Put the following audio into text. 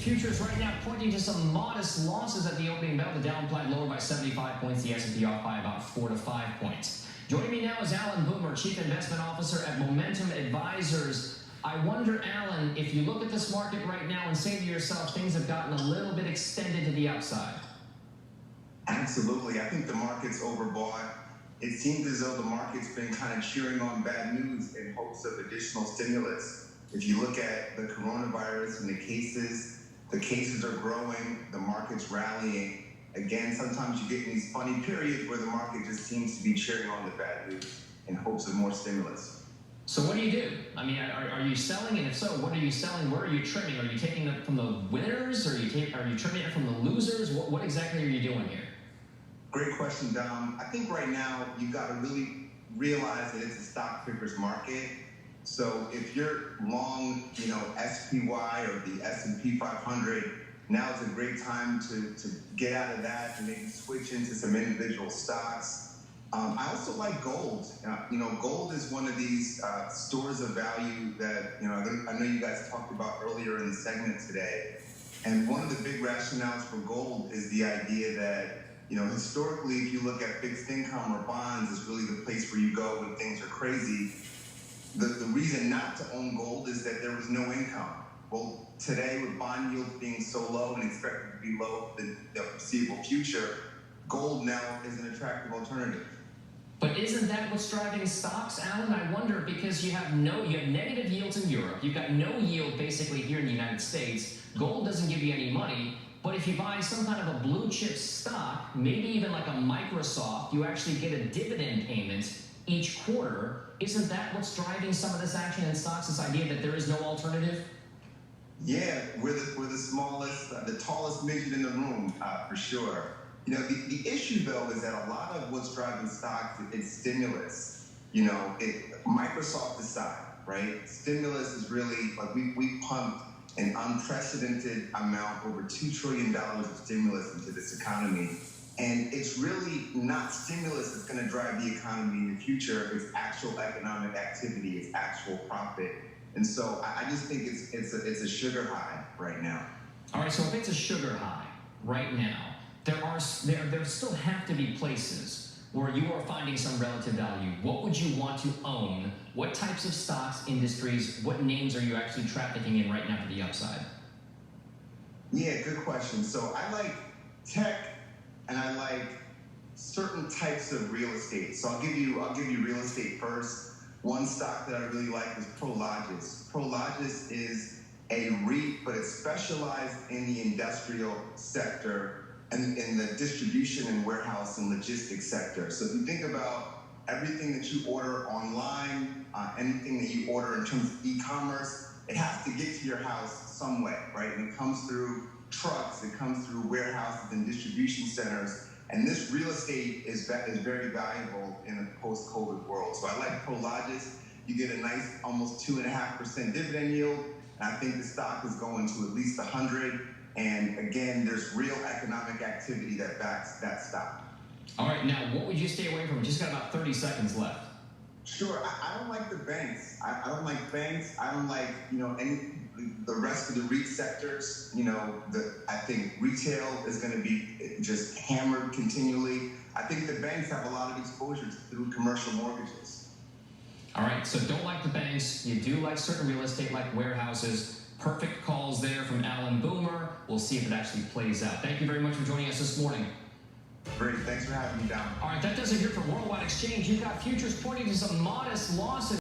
Futures right now pointing to some modest losses at the opening bell. The Dow implied lower by 75 points, the S&P off by about 4 to 5 points. Joining me now is Allan, Chief Investment Officer at Momentum Advisors. I wonder, Allan, if you look at this market right now and say to yourself, things have gotten a little bit extended to the upside. Absolutely. I think the market's overbought. It seems as though the market's been kind of cheering on bad news in hopes of additional stimulus. If you look at the coronavirus and the cases are growing, the market's rallying. Again, sometimes you get in these funny periods where the market just seems to be cheering on the bad news in hopes of more stimulus. So what do you do? I mean, are you selling? And if so, what are you selling? Where are you trimming? Are you taking it from the winners? Or are you trimming it from the losers? What exactly are you doing here? Great question, Dom. I think right now you've got to really realize that it's a stock picker's market. So if you're long, SPY or the S&P 500, now is a great time to get out of that and maybe switch into some individual stocks. I also like gold. Gold is one of these stores of value that, I know you guys talked about earlier in the segment today. And one of the big rationales for gold is the idea that, historically, if you look at fixed income or bonds, it's really the place where you go when things are crazy. The reason not to own gold is that there was no income. Well, today, with bond yields being so low and expected to be low in the foreseeable future, gold now is an attractive alternative. But isn't that what's driving stocks, Allan? I wonder, because you have negative yields in Europe. You've got no yield basically here in the United States. Gold doesn't give you any money. But if you buy some kind of a blue chip stock, maybe even like a Microsoft, you actually get a dividend payment each quarter. Isn't that what's driving some of this action in stocks, this idea that there is no alternative? Yeah, we're the smallest, the tallest midget in the room, for sure. The issue, though, is that a lot of what's driving stocks is stimulus. Microsoft aside, right? Stimulus is really, like, we pumped an unprecedented amount, over $2 trillion of stimulus into this economy. And it's really not stimulus that's going to drive the economy in the future. It's actual economic activity. It's actual profit. And so I just think it's a sugar high right now. All right, so if it's a sugar high right now, there still have to be places where you are finding some relative value. What would you want to own? What types of stocks, industries, what names are you actually trafficking in right now to the upside? Yeah, good question. So I like tech and I like certain types of real estate. So I'll give you real estate first. One stock that I really like is Prologis. Prologis is a REIT, but it's specialized in the industrial sector and in the distribution and warehouse and logistics sector. So if you think about everything that you order online, anything that you order in terms of e-commerce, it has to get to your house some way, right? And it comes through trucks, it comes through warehouses and distribution centers. And this real estate is very valuable in a post-COVID world. So I like Prologis. You get a nice almost 2.5% dividend yield. And I think the stock is going to at least 100. And again, there's real economic activity that backs that stock. All right, now what would you stay away from? Just got about 30 seconds left. Sure, I don't like the banks. I don't like banks. I don't like, the rest of the REIT sectors. I think retail is going to be just hammered continually. I think the banks have a lot of exposure through commercial mortgages. All right, so don't like the banks. You do like certain real estate like warehouses. Perfect calls there from Allan. We'll see if it actually plays out. Thank you very much for joining us this morning. Great, thanks for having me down. All right, that does it here for Worldwide Exchange. You've got futures pointing to some modest losses.